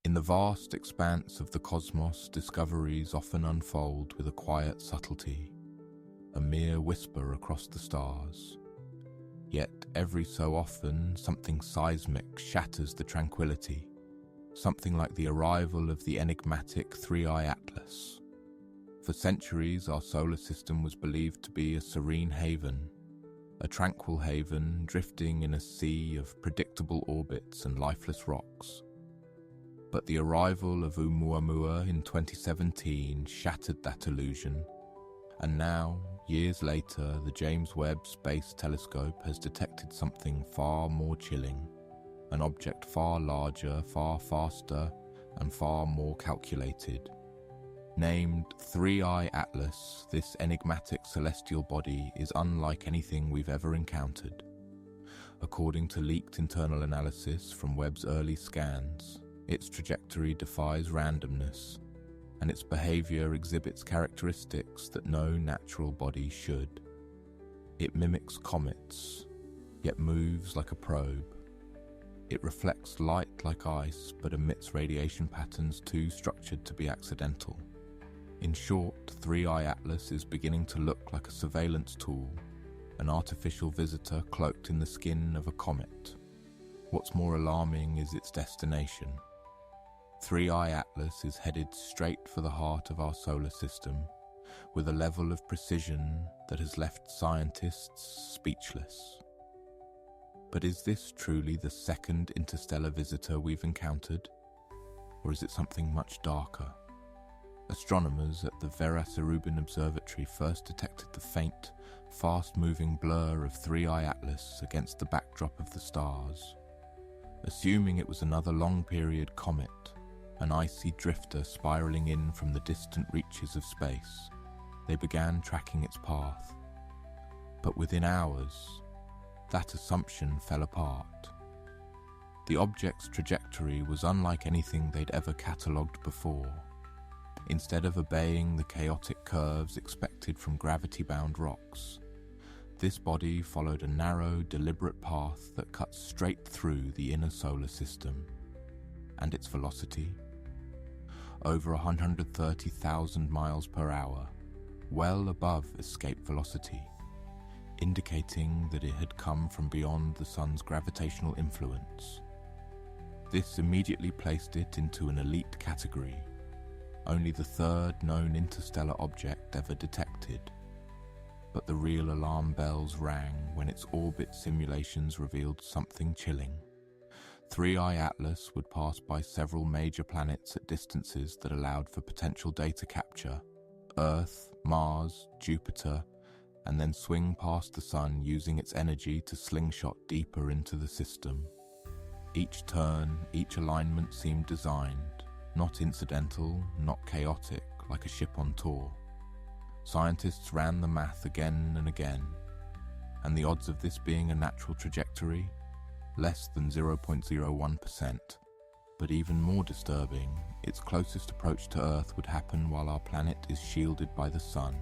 In the vast expanse of the cosmos, discoveries often unfold with a quiet subtlety, a mere whisper across the stars. Yet every so often, something seismic shatters the tranquility, something like the arrival of the enigmatic Three-Eye Atlas. For centuries, our solar system was believed to be a serene haven, a tranquil haven drifting in a sea of predictable orbits and lifeless rocks. But the arrival of Oumuamua in 2017 shattered that illusion, and now, years later, the James Webb Space Telescope has detected something far more chilling, an object far larger, far faster, and far more calculated. Named Three-Eye Atlas, this enigmatic celestial body is unlike anything we've ever encountered. According to leaked internal analysis from Webb's early scans, its trajectory defies randomness, and its behavior exhibits characteristics that no natural body should. It mimics comets, yet moves like a probe. It reflects light like ice, but emits radiation patterns too structured to be accidental. In short, Three-Eye Atlas is beginning to look like a surveillance tool, an artificial visitor cloaked in the skin of a comet. What's more alarming is its destination. Three-Eye Atlas is headed straight for the heart of our solar system, with a level of precision that has left scientists speechless. But is this truly the second interstellar visitor we've encountered? Or is it something much darker? Astronomers at the Vericerubin Observatory first detected the faint, fast-moving blur of Three-Eye Atlas against the backdrop of the stars. Assuming it was another long-period comet, an icy drifter spiraling in from the distant reaches of space, they began tracking its path. But within hours, that assumption fell apart. The object's trajectory was unlike anything they'd ever catalogued before. Instead of obeying the chaotic curves expected from gravity-bound rocks, this body followed a narrow, deliberate path that cut straight through the inner solar system. And its velocity? Over 130,000 miles per hour, well above escape velocity, indicating that it had come from beyond the sun's gravitational influence. This immediately placed it into an elite category, only the third known interstellar object ever detected. But the real alarm bells rang when its orbit simulations revealed something chilling. Three-Eye Atlas would pass by several major planets at distances that allowed for potential data capture: Earth, Mars, Jupiter, and then swing past the Sun using its energy to slingshot deeper into the system. Each turn, each alignment seemed designed, not incidental, not chaotic, like a ship on tour. Scientists ran the math again and again, and the odds of this being a natural trajectory? Less than 0.01%. But even more disturbing, its closest approach to Earth would happen while our planet is shielded by the Sun,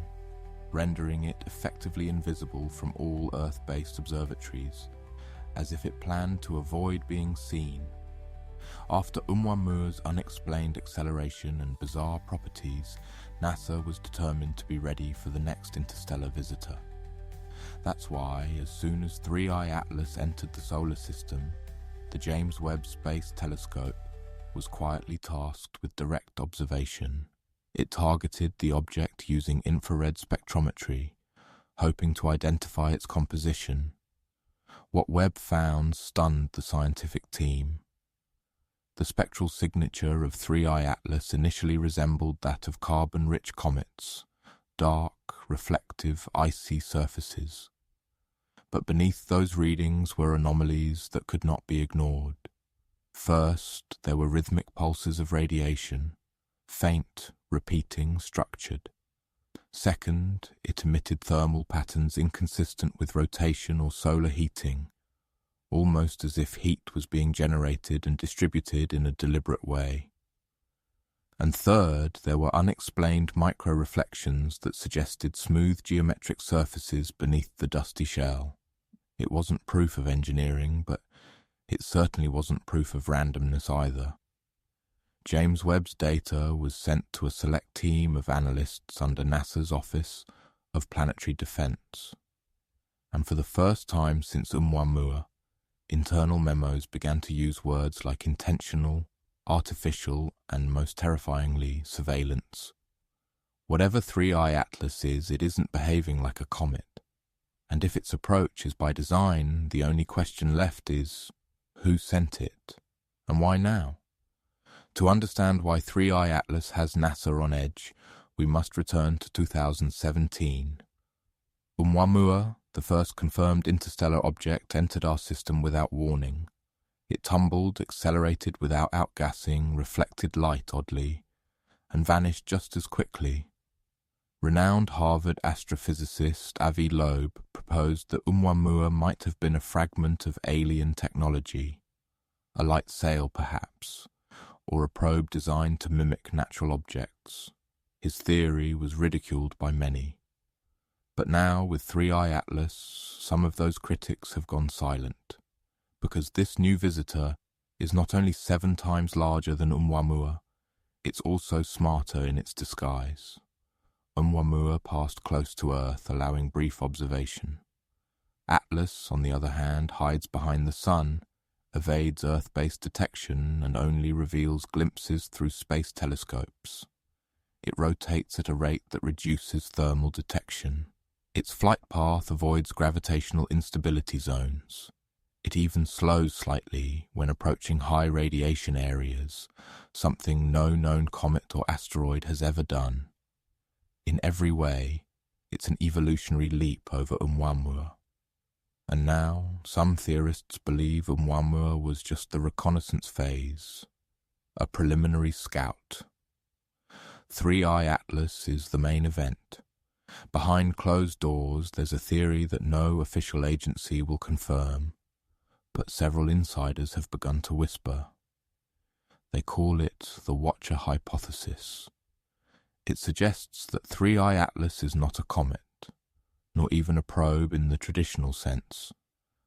rendering it effectively invisible from all Earth-based observatories, as if it planned to avoid being seen. After Oumuamua's unexplained acceleration and bizarre properties, NASA was determined to be ready for the next interstellar visitor. That's why, as soon as Three-Eye Atlas entered the solar system, the James Webb Space Telescope was quietly tasked with direct observation. It targeted the object using infrared spectrometry, hoping to identify its composition. What Webb found stunned the scientific team. The spectral signature of Three-Eye Atlas initially resembled that of carbon-rich comets, dark, reflective, icy surfaces. But beneath those readings were anomalies that could not be ignored. First, there were rhythmic pulses of radiation, faint, repeating, structured. Second, it emitted thermal patterns inconsistent with rotation or solar heating, almost as if heat was being generated and distributed in a deliberate way. And third, there were unexplained micro-reflections that suggested smooth geometric surfaces beneath the dusty shell. It wasn't proof of engineering, but it certainly wasn't proof of randomness either. James Webb's data was sent to a select team of analysts under NASA's Office of Planetary Defense. And for the first time since Oumuamua, internal memos began to use words like intentional, artificial, and most terrifyingly, surveillance. Whatever 3i Atlas is, it isn't behaving like a comet. And if its approach is by design, the only question left is, who sent it? And why now? To understand why 3i Atlas has NASA on edge, we must return to 2017. Oumuamua, the first confirmed interstellar object, entered our system without warning. It tumbled, accelerated without outgassing, reflected light oddly, and vanished just as quickly. Renowned Harvard astrophysicist Avi Loeb proposed that Oumuamua might have been a fragment of alien technology, a light sail perhaps, or a probe designed to mimic natural objects. His theory was ridiculed by many. But now, with 3i Atlas, some of those critics have gone silent, because this new visitor is not only 7 times larger than Oumuamua, it's also smarter in its disguise. Oumuamua passed close to Earth, allowing brief observation. Atlas, on the other hand, hides behind the Sun, evades Earth-based detection, and only reveals glimpses through space telescopes. It rotates at a rate that reduces thermal detection. Its flight path avoids gravitational instability zones. It even slows slightly when approaching high radiation areas, something no known comet or asteroid has ever done. In every way, it's an evolutionary leap over Oumuamua. And now, some theorists believe Oumuamua was just the reconnaissance phase, a preliminary scout. 3i Atlas is the main event. Behind closed doors, there's a theory that no official agency will confirm, but several insiders have begun to whisper. They call it the Watcher hypothesis. It suggests that 3i Atlas is not a comet, nor even a probe in the traditional sense,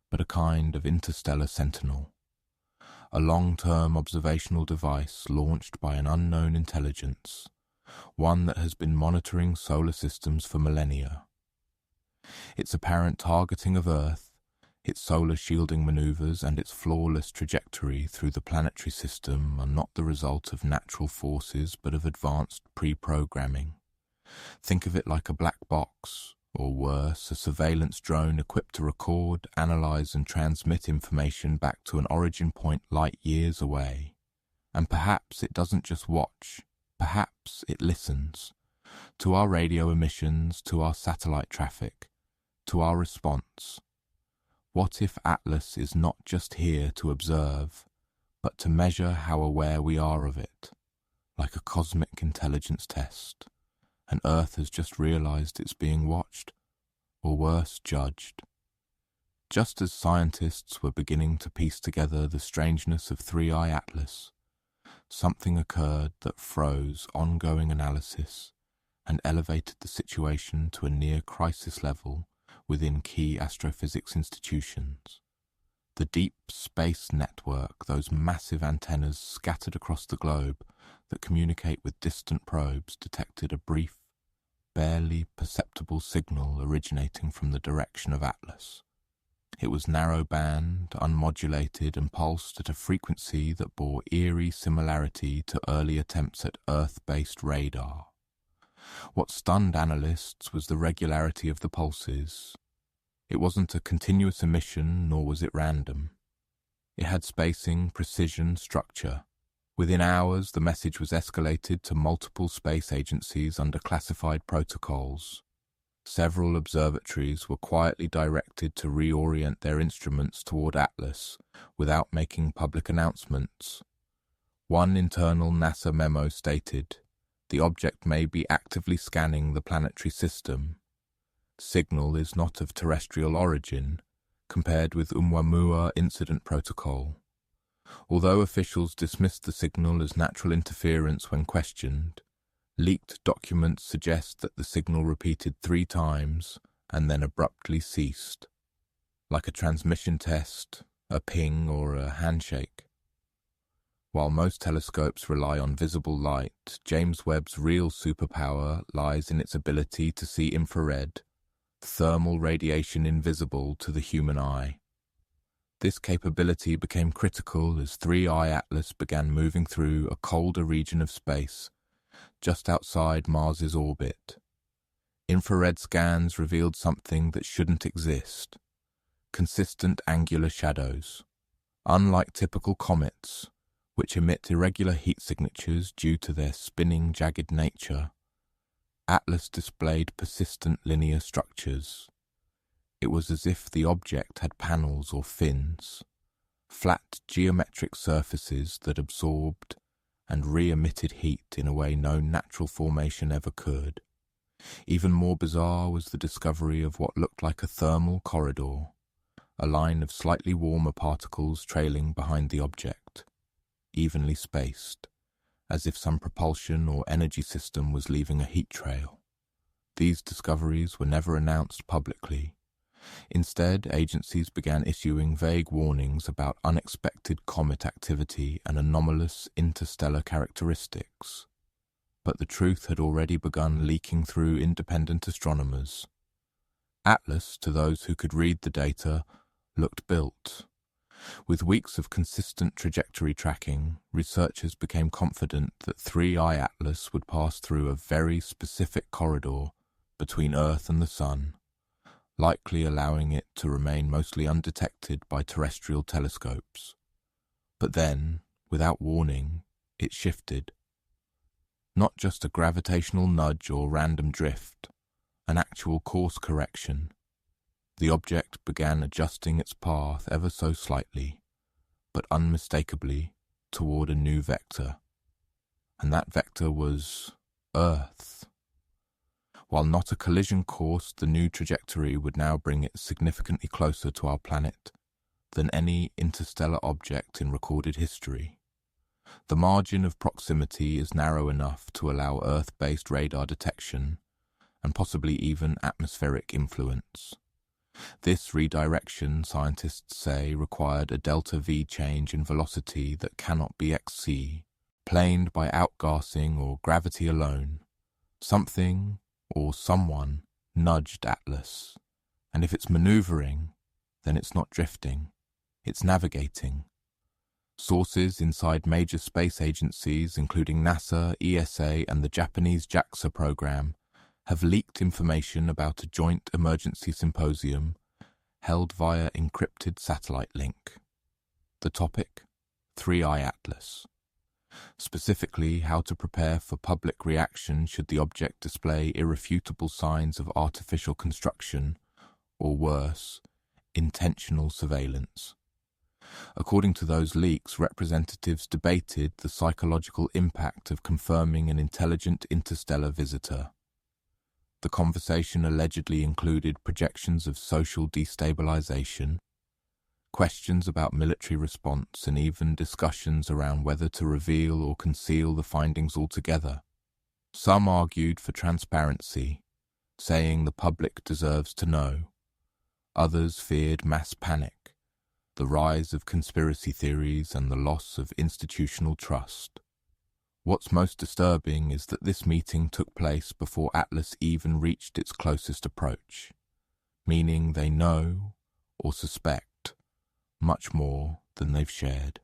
but a kind of interstellar sentinel, a long-term observational device launched by an unknown intelligence, one that has been monitoring solar systems for millennia. Its apparent targeting of Earth, its solar shielding maneuvers, and its flawless trajectory through the planetary system are not the result of natural forces but of advanced pre-programming. Think of it like a black box, or worse, a surveillance drone equipped to record, analyze, and transmit information back to an origin point light years away. And perhaps it doesn't just watch, perhaps it listens. To our radio emissions, to our satellite traffic, to our response. What if Atlas is not just here to observe, but to measure how aware we are of it, like a cosmic intelligence test, and Earth has just realized it's being watched, or worse, judged? Just as scientists were beginning to piece together the strangeness of 3i Atlas, something occurred that froze ongoing analysis and elevated the situation to a near-crisis level within key astrophysics institutions. The deep space network, those massive antennas scattered across the globe that communicate with distant probes, detected a brief, barely perceptible signal originating from the direction of Atlas. It was narrow-band, unmodulated, and pulsed at a frequency that bore eerie similarity to early attempts at Earth-based radar. What stunned analysts was the regularity of the pulses. It wasn't a continuous emission, nor was it random. It had spacing, precision, structure. Within hours, the message was escalated to multiple space agencies under classified protocols. Several observatories were quietly directed to reorient their instruments toward Atlas without making public announcements. One internal NASA memo stated, "The object may be actively scanning the planetary system. Signal is not of terrestrial origin, compared with Oumuamua incident protocol." Although officials dismissed the signal as natural interference when questioned, leaked documents suggest that the signal repeated 3 times and then abruptly ceased, like a transmission test, a ping, or a handshake. While most telescopes rely on visible light, James Webb's real superpower lies in its ability to see infrared, thermal radiation invisible to the human eye. This capability became critical as 3I Atlas began moving through a colder region of space, just outside Mars's orbit. Infrared scans revealed something that shouldn't exist: consistent angular shadows. Unlike typical comets, which emit irregular heat signatures due to their spinning, jagged nature, Atlas displayed persistent linear structures. It was as if the object had panels or fins, flat geometric surfaces that absorbed and re-emitted heat in a way no natural formation ever could. Even more bizarre was the discovery of what looked like a thermal corridor, a line of slightly warmer particles trailing behind the object, evenly spaced, as if some propulsion or energy system was leaving a heat trail. These discoveries were never announced publicly. Instead, agencies began issuing vague warnings about unexpected comet activity and anomalous interstellar characteristics. But the truth had already begun leaking through independent astronomers. Atlas, to those who could read the data, looked built. With weeks of consistent trajectory tracking, researchers became confident that 3I Atlas would pass through a very specific corridor between Earth and the Sun, likely allowing it to remain mostly undetected by terrestrial telescopes. But then, without warning, it shifted. Not just a gravitational nudge or random drift, an actual course correction. The object began adjusting its path ever so slightly, but unmistakably toward a new vector. And that vector was Earth. While not a collision course, the new trajectory would now bring it significantly closer to our planet than any interstellar object in recorded history. The margin of proximity is narrow enough to allow Earth-based radar detection and possibly even atmospheric influence. This redirection, scientists say, required a delta-v change in velocity that cannot be explained by outgassing or gravity alone. Something or someone nudged Atlas, and if it's maneuvering, then it's not drifting, it's navigating. Sources inside major space agencies, including NASA, ESA, and the Japanese JAXA program, have leaked information about a joint emergency symposium held via encrypted satellite link. The topic: 3I Atlas. Specifically, how to prepare for public reaction should the object display irrefutable signs of artificial construction, or worse, intentional surveillance. According to those leaks, representatives debated the psychological impact of confirming an intelligent interstellar visitor. The conversation allegedly included projections of social destabilization, questions about military response, and even discussions around whether to reveal or conceal the findings altogether. Some argued for transparency, saying the public deserves to know. Others feared mass panic, the rise of conspiracy theories, and the loss of institutional trust. What's most disturbing is that this meeting took place before Atlas even reached its closest approach, meaning they know or suspect much more than they've shared.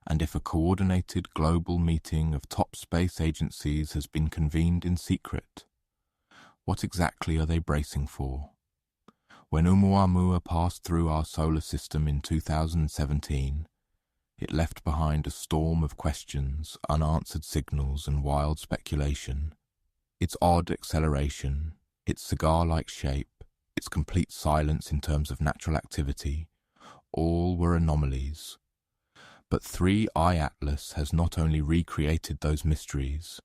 And if a coordinated global meeting of top space agencies has been convened in secret, what exactly are they bracing for? When Oumuamua passed through our solar system in 2017, it left behind a storm of questions, unanswered signals, and wild speculation. Its odd acceleration, its cigar-like shape, its complete silence in terms of natural activity, all were anomalies. But 3I Atlas has not only recreated those mysteries,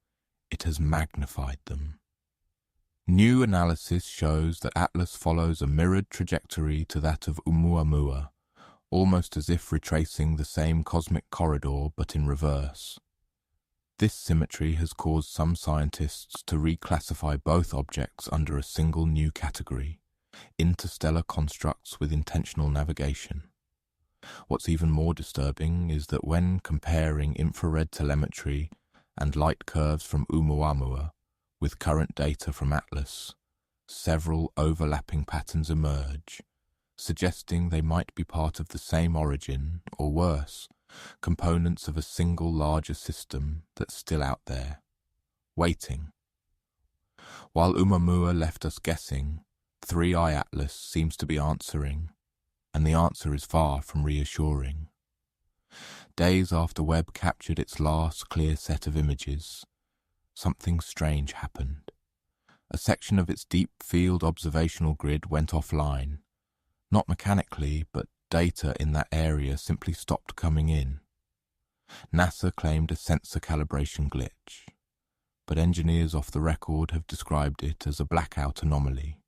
it has magnified them. New analysis shows that Atlas follows a mirrored trajectory to that of Oumuamua, almost as if retracing the same cosmic corridor but in reverse. This symmetry has caused some scientists to reclassify both objects under a single new category: interstellar constructs with intentional navigation. What's even more disturbing is that when comparing infrared telemetry and light curves from Oumuamua with current data from Atlas, several overlapping patterns emerge, suggesting they might be part of the same origin, or worse, components of a single larger system that's still out there, waiting. While Oumuamua left us guessing, 3i Atlas seems to be answering, and the answer is far from reassuring. Days after Webb captured its last clear set of images, something strange happened. A section of its deep field observational grid went offline. Not mechanically, but data in that area simply stopped coming in. NASA claimed a sensor calibration glitch, but engineers off the record have described it as a blackout anomaly.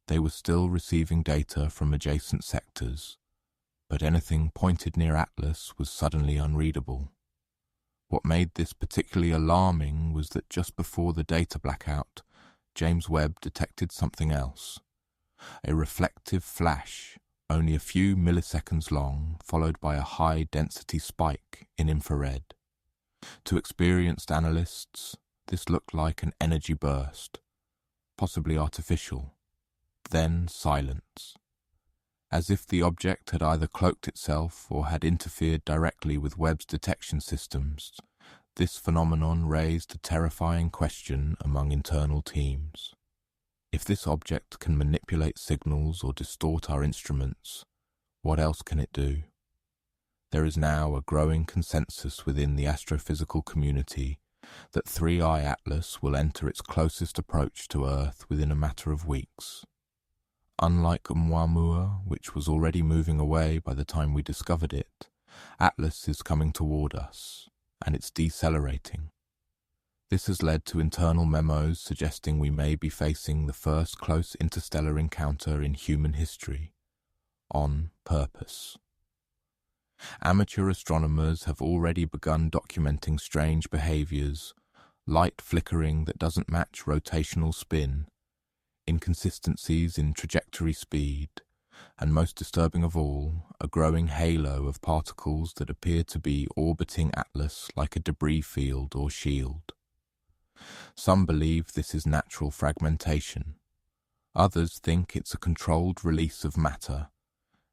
They were still receiving data from adjacent sectors, but anything pointed near Atlas was suddenly unreadable. What made this particularly alarming was that just before the data blackout, James Webb detected something else. A reflective flash, only a few milliseconds long, followed by a high-density spike in infrared. To experienced analysts, this looked like an energy burst, possibly artificial. Then silence. As if the object had either cloaked itself or had interfered directly with Webb's detection systems, this phenomenon raised a terrifying question among internal teams. If this object can manipulate signals or distort our instruments, what else can it do? There is now a growing consensus within the astrophysical community that 3i Atlas will enter its closest approach to Earth within a matter of weeks. Unlike Oumuamua, which was already moving away by the time we discovered it, Atlas is coming toward us, and it's decelerating. This has led to internal memos suggesting we may be facing the first close interstellar encounter in human history, on purpose. Amateur astronomers have already begun documenting strange behaviors, light flickering that doesn't match rotational spin, inconsistencies in trajectory speed, and most disturbing of all, a growing halo of particles that appear to be orbiting Atlas like a debris field or shield. Some believe this is natural fragmentation. Others think it's a controlled release of matter,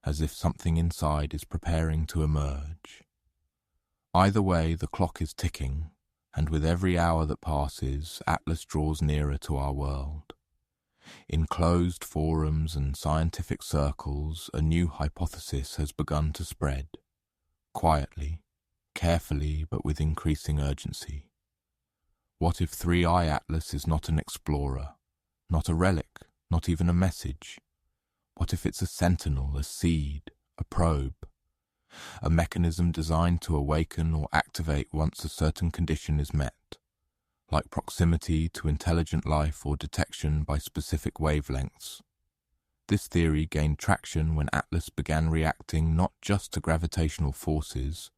as if something inside is preparing to emerge. Either way, the clock is ticking, and with every hour that passes, Atlas draws nearer to our world. In closed forums and scientific circles, a new hypothesis has begun to spread, quietly, carefully, but with increasing urgency. What if 3i Atlas is not an explorer, not a relic, not even a message? What if it's a sentinel, a seed, a probe? A mechanism designed to awaken or activate once a certain condition is met, like proximity to intelligent life or detection by specific wavelengths. This theory gained traction when Atlas began reacting not just to gravitational forces,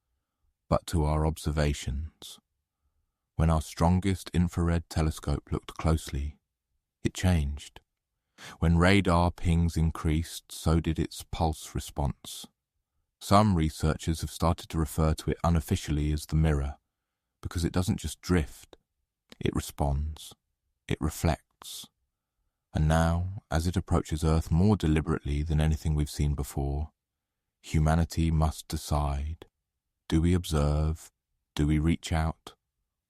but to our observations. When our strongest infrared telescope looked closely, it changed. When radar pings increased, so did its pulse response. Some researchers have started to refer to it unofficially as the mirror, because it doesn't just drift. It responds, it reflects, and now, as it approaches Earth more deliberately than anything we've seen before, humanity must decide. Do we observe? Do we reach out?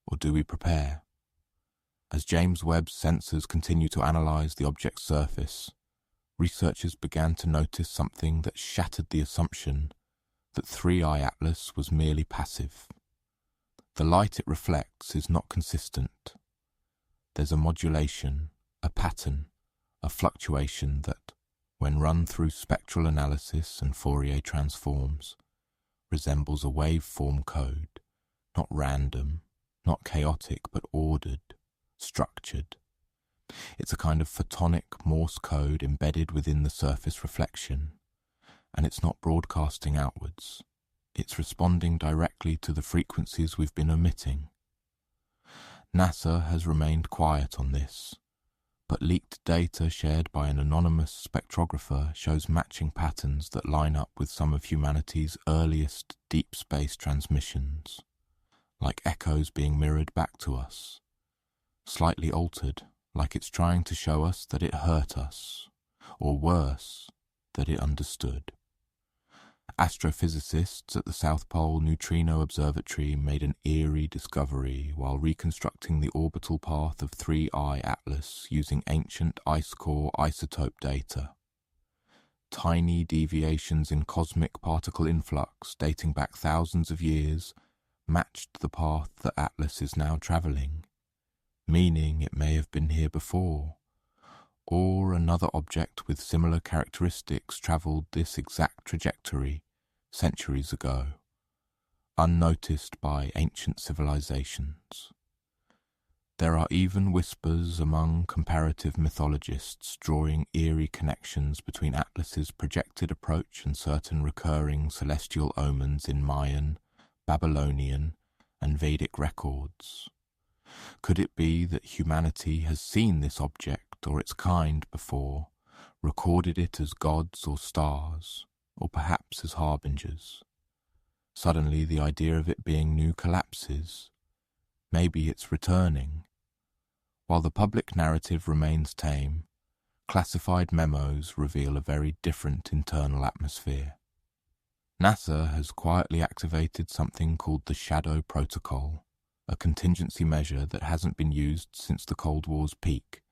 Or do we prepare? As James Webb's sensors continue to analyze the object's surface, researchers began to notice something that shattered the assumption that 3i Atlas was merely passive. The light it reflects is not consistent. There's a modulation, a pattern, a fluctuation that, when run through spectral analysis and Fourier transforms, resembles a waveform code, not random, not chaotic, but ordered, structured. It's a kind of photonic Morse code embedded within the surface reflection, and it's not broadcasting outwards. It's responding directly to the frequencies we've been omitting. NASA has remained quiet on this, but leaked data shared by an anonymous spectrographer shows matching patterns that line up with some of humanity's earliest deep space transmissions, like echoes being mirrored back to us, slightly altered, like it's trying to show us that it hurt us, or worse, that it understood. Astrophysicists at the South Pole Neutrino Observatory made an eerie discovery while reconstructing the orbital path of 3I Atlas using ancient ice core isotope data. Tiny deviations in cosmic particle influx dating back thousands of years matched the path that Atlas is now travelling, meaning it may have been here before, or another object with similar characteristics travelled this exact trajectory centuries ago, unnoticed by ancient civilizations. There are even whispers among comparative mythologists drawing eerie connections between Atlas's projected approach and certain recurring celestial omens in Mayan, Babylonian, and Vedic records. Could it be that humanity has seen this object or its kind before, recorded it as gods or stars, or perhaps as harbingers? Suddenly the idea of it being new collapses. Maybe it's returning. While the public narrative remains tame, classified memos reveal a very different internal atmosphere. NASA has quietly activated something called the Shadow Protocol, a contingency measure that hasn't been used since the Cold War's peak.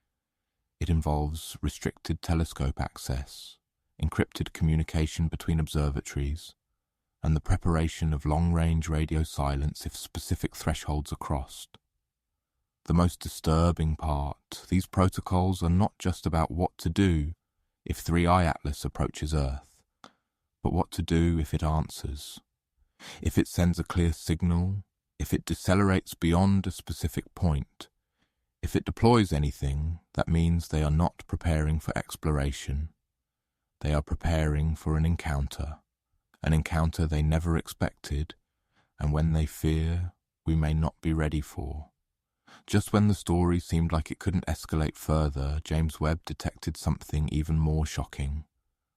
It involves restricted telescope access, encrypted communication between observatories, and the preparation of long-range radio silence if specific thresholds are crossed. The most disturbing part, these protocols are not just about what to do if 3I Atlas approaches Earth, but what to do if it answers, if it sends a clear signal, if it decelerates beyond a specific point. If it deploys anything, that means they are not preparing for exploration. They are preparing for an encounter they never expected, and when they fear, we may not be ready for. Just when the story seemed like it couldn't escalate further, James Webb detected something even more shocking.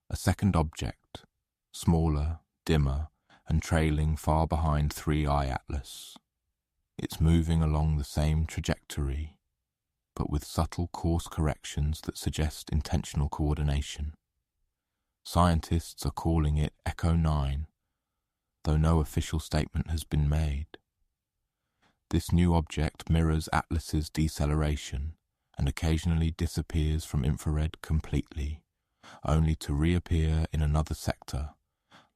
A second object, smaller, dimmer, and trailing far behind 3I Atlas. It's moving along the same trajectory, but with subtle course corrections that suggest intentional coordination. Scientists are calling it Echo 9, though no official statement has been made. This new object mirrors Atlas's deceleration and occasionally disappears from infrared completely, only to reappear in another sector,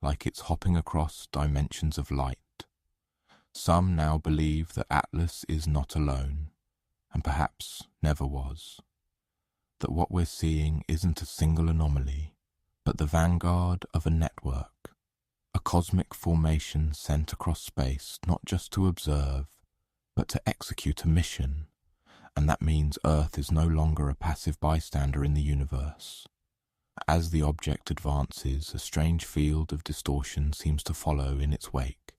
like it's hopping across dimensions of light. Some now believe that Atlas is not alone, and perhaps never was. That what we're seeing isn't a single anomaly, but the vanguard of a network, a cosmic formation sent across space not just to observe, but to execute a mission, and that means Earth is no longer a passive bystander in the universe. As the object advances, a strange field of distortion seems to follow in its wake.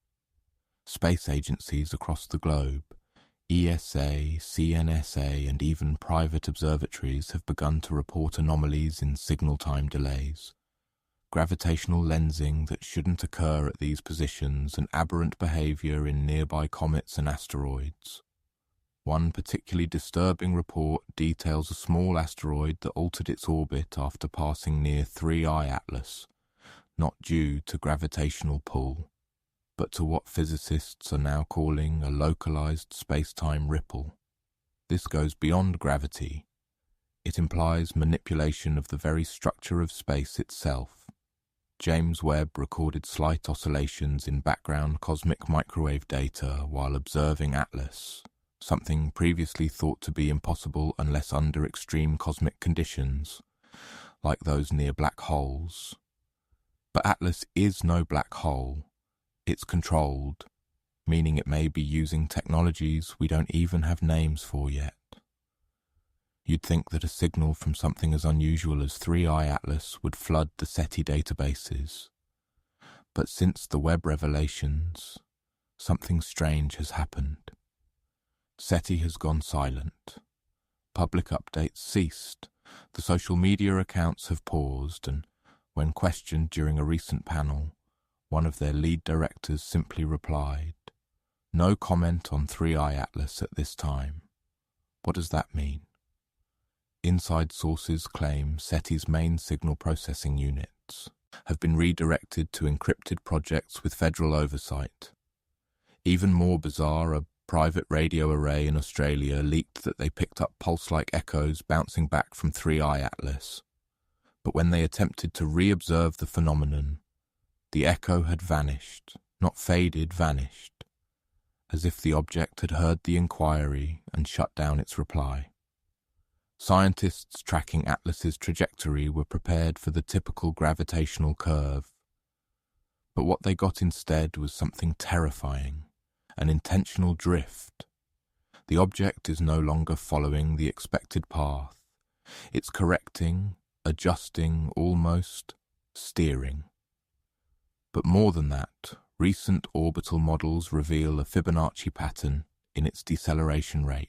Space agencies across the globe, ESA, CNSA, and even private observatories have begun to report anomalies in signal time delays, gravitational lensing that shouldn't occur at these positions, and aberrant behavior in nearby comets and asteroids. One particularly disturbing report details a small asteroid that altered its orbit after passing near 3I Atlas, not due to gravitational pull, but to what physicists are now calling a localized space-time ripple. This goes beyond gravity. It implies manipulation of the very structure of space itself. James Webb recorded slight oscillations in background cosmic microwave data while observing Atlas, something previously thought to be impossible unless under extreme cosmic conditions, like those near black holes. But Atlas is no black hole. It's controlled, meaning it may be using technologies we don't even have names for yet. You'd think that a signal from something as unusual as 3I Atlas would flood the SETI databases. But since the Webb revelations, something strange has happened. SETI has gone silent, public updates ceased. The social media accounts have paused, and when questioned during a recent panel, one of their lead directors simply replied, "No comment on 3i Atlas at this time." What does that mean? Inside sources claim SETI's main signal processing units have been redirected to encrypted projects with federal oversight. Even more bizarre, a private radio array in Australia leaked that they picked up pulse-like echoes bouncing back from 3i Atlas. But when they attempted to re-observe the phenomenon, the echo had vanished, not faded, vanished, as if the object had heard the inquiry and shut down its reply. Scientists tracking Atlas's trajectory were prepared for the typical gravitational curve. But what they got instead was something terrifying, an intentional drift. The object is no longer following the expected path. It's correcting, adjusting, almost steering. But more than that, recent orbital models reveal a Fibonacci pattern in its deceleration rate.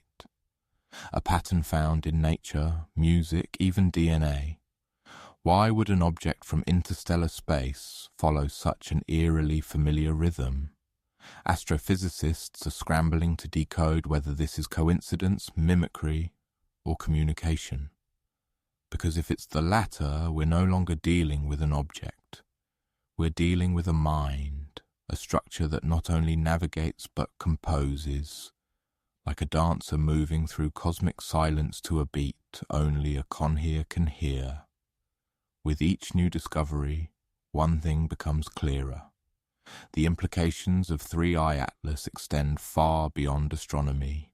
A pattern found in nature, music, even DNA. Why would an object from interstellar space follow such an eerily familiar rhythm? Astrophysicists are scrambling to decode whether this is coincidence, mimicry, or communication. Because if it's the latter, we're no longer dealing with an object. We're dealing with a mind, a structure that not only navigates but composes, like a dancer moving through cosmic silence to a beat only a conhear can hear. With each new discovery, one thing becomes clearer. The implications of 3i Atlas extend far beyond astronomy.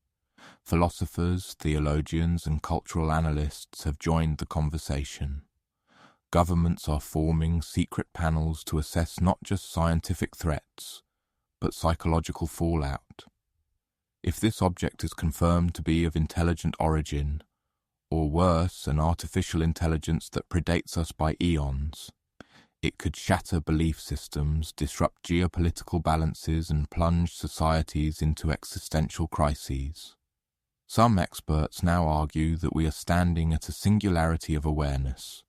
Philosophers, theologians, and cultural analysts have joined the conversation. Governments are forming secret panels to assess not just scientific threats, but psychological fallout. If this object is confirmed to be of intelligent origin, or worse, an artificial intelligence that predates us by eons, it could shatter belief systems, disrupt geopolitical balances, and plunge societies into existential crises. Some experts now argue that we are standing at a singularity of awareness,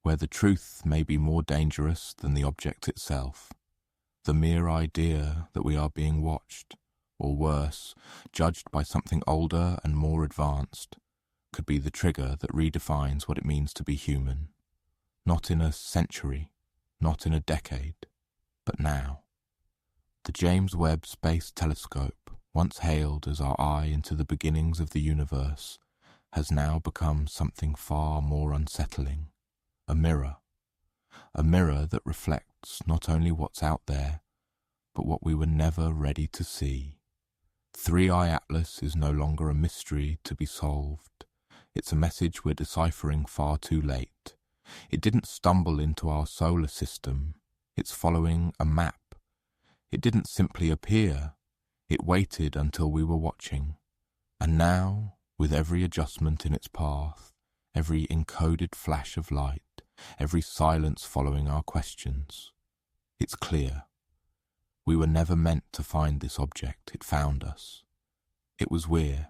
where the truth may be more dangerous than the object itself. The mere idea that we are being watched, or worse, judged by something older and more advanced, could be the trigger that redefines what it means to be human. Not in a century, not in a decade, but now. The James Webb Space Telescope, once hailed as our eye into the beginnings of the universe, has now become something far more unsettling. A mirror that reflects not only what's out there, but what we were never ready to see. 3i Atlas is no longer a mystery to be solved. It's a message we're deciphering far too late. It didn't stumble into our solar system. It's following a map. It didn't simply appear. It waited until we were watching. And now, with every adjustment in its path, every encoded flash of light, every silence following our questions, it's clear. We were never meant to find this object. It found us. It was we're